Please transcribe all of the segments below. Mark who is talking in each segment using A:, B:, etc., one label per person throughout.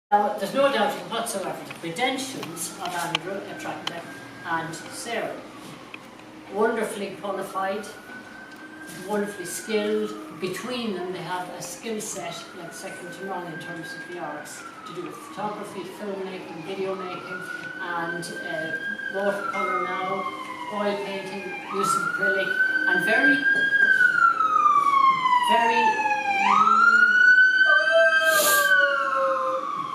A: Now, there's no doubting whatsoever the credentials of Andrew, Attracta and Sarah. Wonderfully qualified, wonderfully skilled. Between them they have a skill set like second to none in terms of the arts, to do with photography, filmmaking, video making, and watercolour now, oil painting, use of acrylic, and very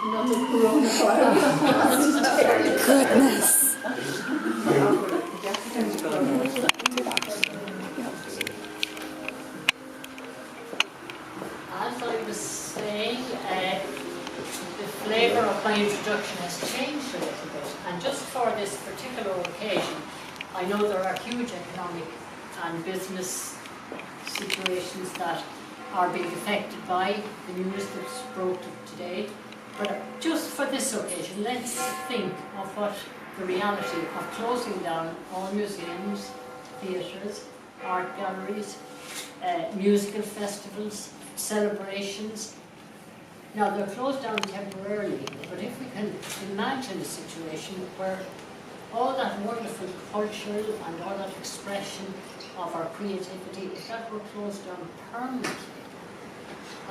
A: another coronavirus.
B: Goodness.
A: As I was saying, the flavour of my introduction has changed a little bit, and just for this particular occasion, I know there are huge economic and business situations that are being affected by the news that's broke today. But just for this occasion, let's think of what the reality of closing down all museums, theatres, art galleries, musical festivals, celebrations. Now they're closed down temporarily, but if we can imagine a situation where all that wonderful cultural and all that expression of our creativity, if that were closed down permanently,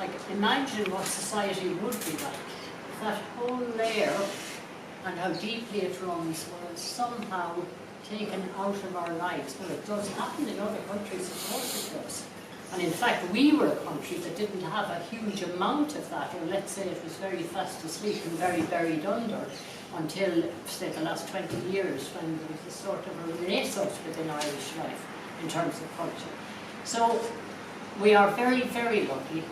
A: like imagine what society would be like. That whole layer and how deeply it runs was somehow taken out of our lives. Well, it does happen in other countries, of course it does. And in fact, we were a country that didn't have a huge amount of that, or let's say it was very fast asleep and very buried under, until, say, the last 20 years, when there was a sort of a renaissance within Irish life in terms of culture. So we are very, very lucky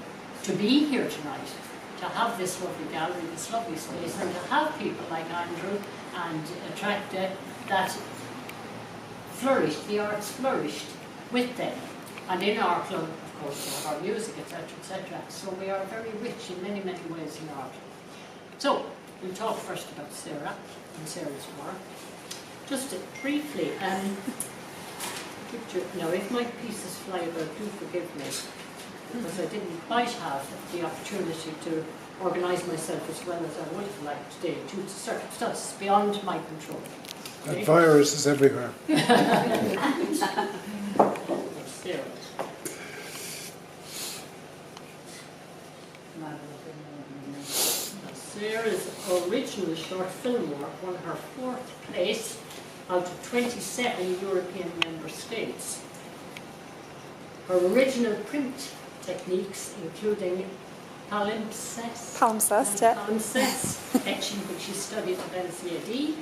A: to be here tonight, to have this lovely gallery, this lovely space, and to have people like Andrew and Attracta that flourished, the arts flourished with them. And in our club, of course, we have our music, etc., etc. So we are very rich in many, many ways in art. So, we'll talk first about Sarah and Sarah's work. Just briefly, now if my pieces fly about, do forgive me, because I didn't quite have the opportunity to organise myself as well as I would have liked today, due to circumstances beyond my control.
C: Okay? That virus is everywhere.
A: Sarah. Sarah's original short film work won her 4th place out of 27 European member states. Her original print techniques, including palimpsest, etching, which she studied at NCAD.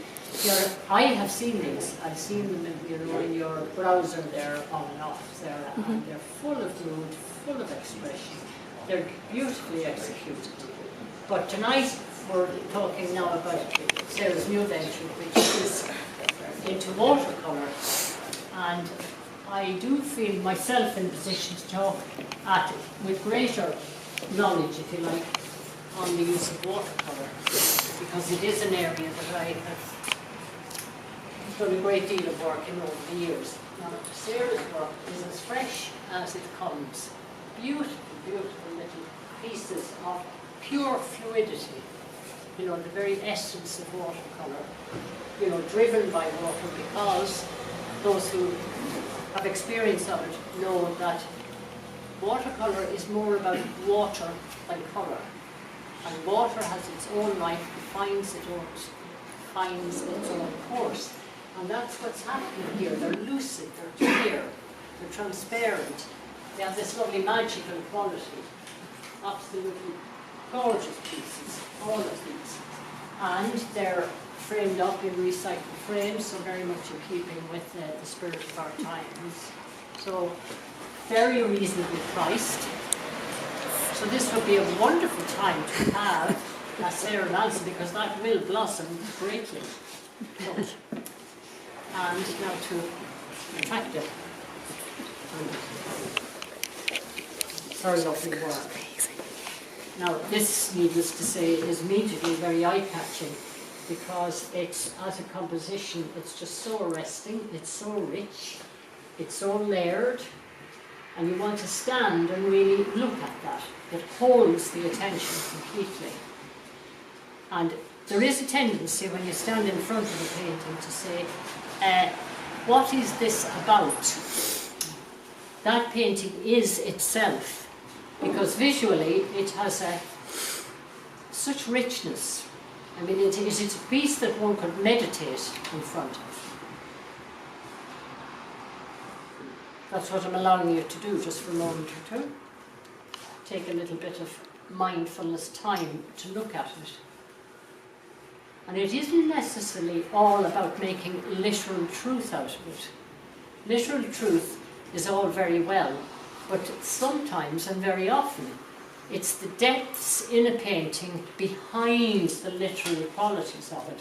A: I have seen these. I've seen them in your browser there on and off, Sarah, and they're full of mood, full of expression. They're beautifully executed. But tonight we're talking now about Sarah's new venture, which is into watercolour, and I do feel myself in a position to talk at it with greater knowledge, if you like, on the use of watercolour, because it is an area that I have done a great deal of work in over the years. Now, Sarah's work is as fresh as it comes. Beautiful, beautiful little pieces of pure fluidity, you know, the very essence of watercolour, you know, driven by water, because those who have experience of it know that watercolour is more about water than colour. And water has its own life, finds its own course. And that's what's happening here. They're lucid, they're clear, they're transparent. They have this lovely magical quality. Absolutely gorgeous pieces, all of these. And they're framed up in recycled frames, so very much in keeping with the spirit of our times. So very reasonably priced. So this would be a wonderful time to have a Sarah Manson, because that will blossom greatly. So, and now to Attracta. Her lovely work. Now this, needless to say, is immediately very eye-catching, because it's, as a composition, it's just so arresting, it's so rich, it's so layered, and you want to stand and really look at that. It holds the attention completely. And there is a tendency when you stand in front of the painting to say, what is this about? That painting is itself, because visually it has such richness. I mean, it is a piece that one could meditate in front of. That's what I'm allowing you to do just for a moment or two. Take a little bit of mindfulness time to look at it. And it isn't necessarily all about making literal truth out of it. Literal truth is all very well, but sometimes and very often it's the depths in a painting behind the literal qualities of it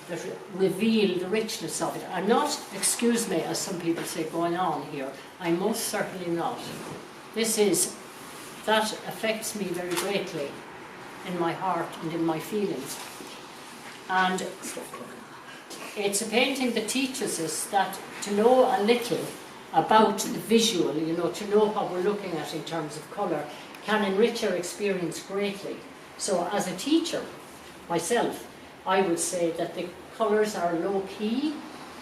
A: that reveal the richness of it. I'm not, excuse me, as some people say, going on here. I'm most certainly not. That affects me very greatly in my heart and in my feelings. And it's a painting that teaches us that to know a little about the visual, to know what we're looking at in terms of colour, can enrich our experience greatly. So as a teacher, myself, I would say that the colours are low-key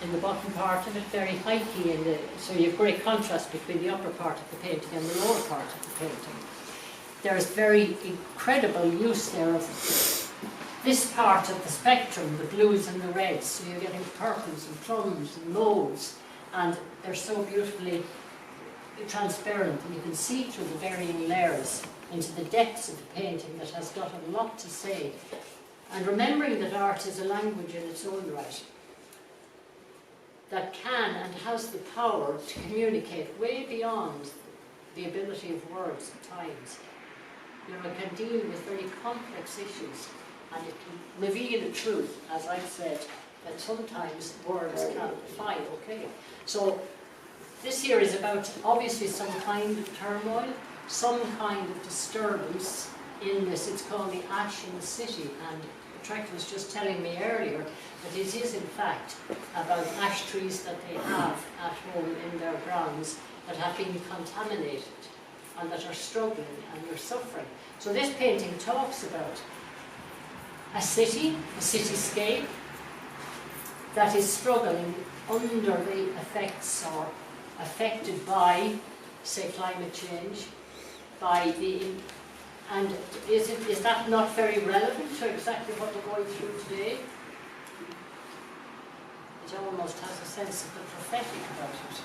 A: in the bottom part of it, very high-key so you have great contrast between the upper part of the painting and the lower part of the painting. There's very incredible use there of this part of the spectrum, the blues and the reds, so you're getting purples and plums and mauves, and they're so beautifully transparent, and you can see through the varying layers into the depths of the painting that has got a lot to say. And remembering that art is a language in its own right, that can and has the power to communicate way beyond the ability of words at times. It can deal with very complex issues, and it can reveal a truth, as I've said, that sometimes words can't define. Okay, so this here is about obviously some kind of turmoil, some kind of disturbance in this. It's called the ash in the city, and Attracta was just telling me earlier that it is in fact about ash trees that they have at home in their grounds that have been contaminated and that are struggling and are suffering. So this painting talks about a cityscape that is struggling under the effects or affected by, say, climate change, and is that not very relevant to exactly what we're going through today? It almost has a sense of the prophetic about it,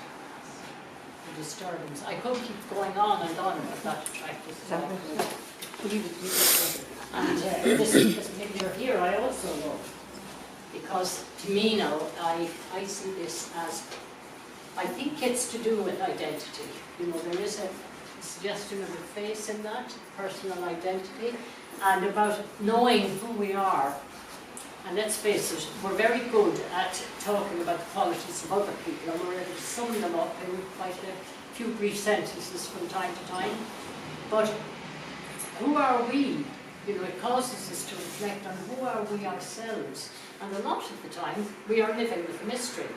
A: the disturbance. I could keep going on and on about that Attracta. And this picture here I also love, because to me now I see this as, I think it's to do with identity. There is a suggestion of a face in that, personal identity, and about knowing who we are. And let's face it, we're very good at talking about the qualities of other people, and we're able to sum them up in quite a few brief sentences from time to time. But who are we? It causes us to reflect on who are we ourselves. And a lot of the time, we are living with a mystery.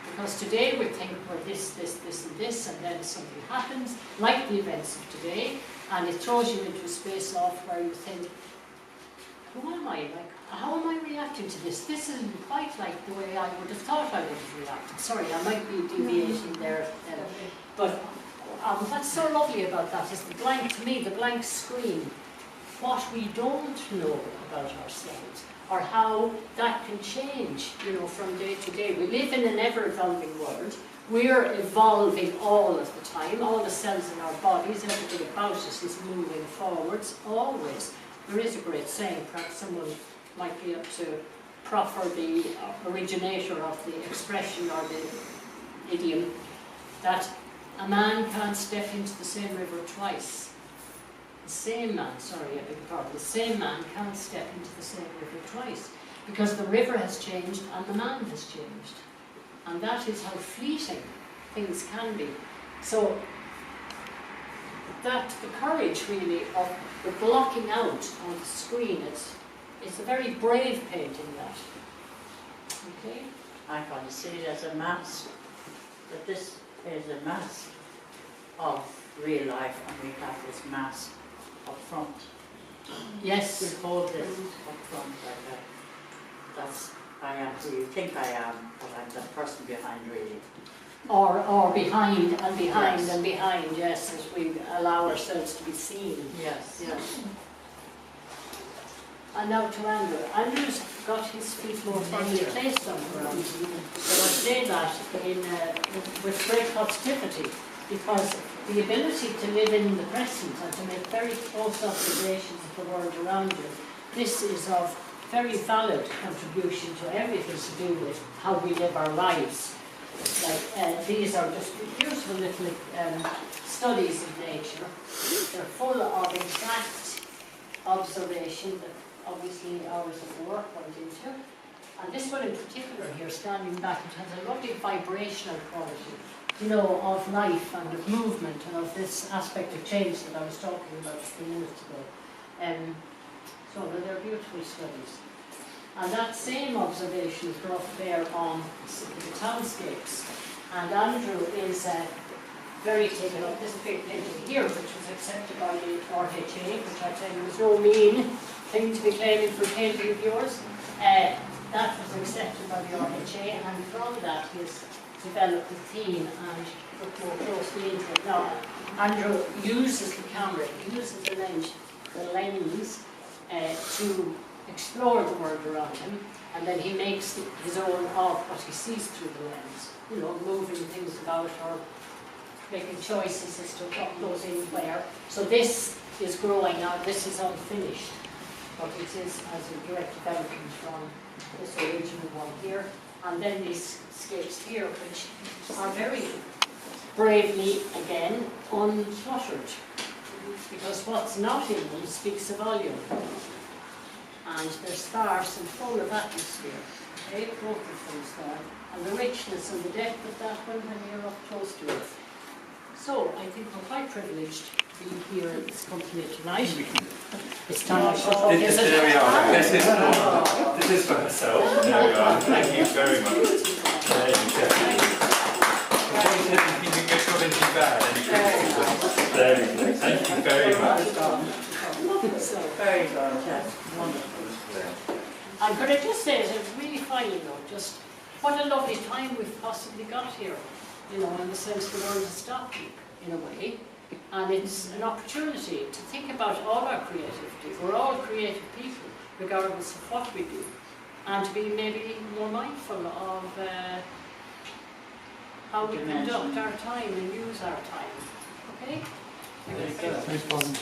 A: Because today we think we're this, and then something happens, like the events of today, and it throws you into a space off where you think, who am I? How am I reacting to this? This isn't quite like the way I would have thought I would have reacted. Sorry, I might be deviating there. But what's so lovely about that is to me, the blank screen, what we don't know about ourselves, or how that can change, from day to day. We live in an ever-evolving world. We're evolving all of the time. All the cells in our bodies, everything about us is moving forwards, always. There is a great saying, perhaps someone might be up to proffer the originator of the expression or the idiom, that a man can't step into the same river twice. The same man can't step into the same river twice, because the river has changed and the man has changed. And that is how fleeting things can be. So that the courage really of the blocking out on the screen, it's a very brave painting, that. Okay?
B: I kind of see it as a mask, that this is a mask of real life, and we have this mask up front.
A: Yes.
B: will hold this up front like that. That's, I am who you think I am, but I'm the person behind really.
A: Or behind and behind
B: Yes.
A: and behind, yes, as we allow ourselves to be seen.
B: Yes.
A: Yes. And now to Andrew. Andrew's got his feet more firmly placed on the ground. So I say that with great positivity, because the ability to live in the present and to make very close observations of the world around you, this is of very valid contribution to everything to do with how we live our lives. Like these are just beautiful little studies of nature. They're full of exact observation that obviously hours of work went into. And this one in particular here, standing back, it has a lovely vibrational quality, you know, of life and of movement and of this aspect of change that I was talking about a few minutes ago. So they're beautiful studies. And that same observation is brought to bear on the townscapes. And Andrew is very taken up. This big painting here, which was accepted by the RHA, which I tell you was no mean thing to be claiming for a painting of yours. That was accepted by the RHA, and from that he's developed the theme and looked more closely into it. Now, Andrew uses the camera, he uses the lens to explore the world around him, and then he makes his own of what he sees through the lens. You know, moving things about or making choices as to what goes in where. So this is growing now, this is unfinished, but it is as a direct development from this original one here. And then these scapes here, which are very bravely, again, uncluttered, because what's not in them speaks a volume. And they're sparse and full of atmosphere. Okay, both of them there. And the richness and the depth of that one when you're up close to it. So I think we're quite privileged to be here at this company tonight. It's time to shut up.
D: There we are. This is for herself. There we are. Thank you very much. There you go. You can get anything bad. There we go. Thank you very much.
A: So,
B: Very good, yes, wonderful.
A: and could I just say, as a really final note, just what a lovely time we've possibly got here. You know, in the sense the world has stopped in a way, and it's an opportunity to think about all our creativity. We're all creative people, regardless of what we do, and to be maybe more mindful of how we conduct our time and use our time. Okay?
B: Very good.
C: Thanks, Pauline.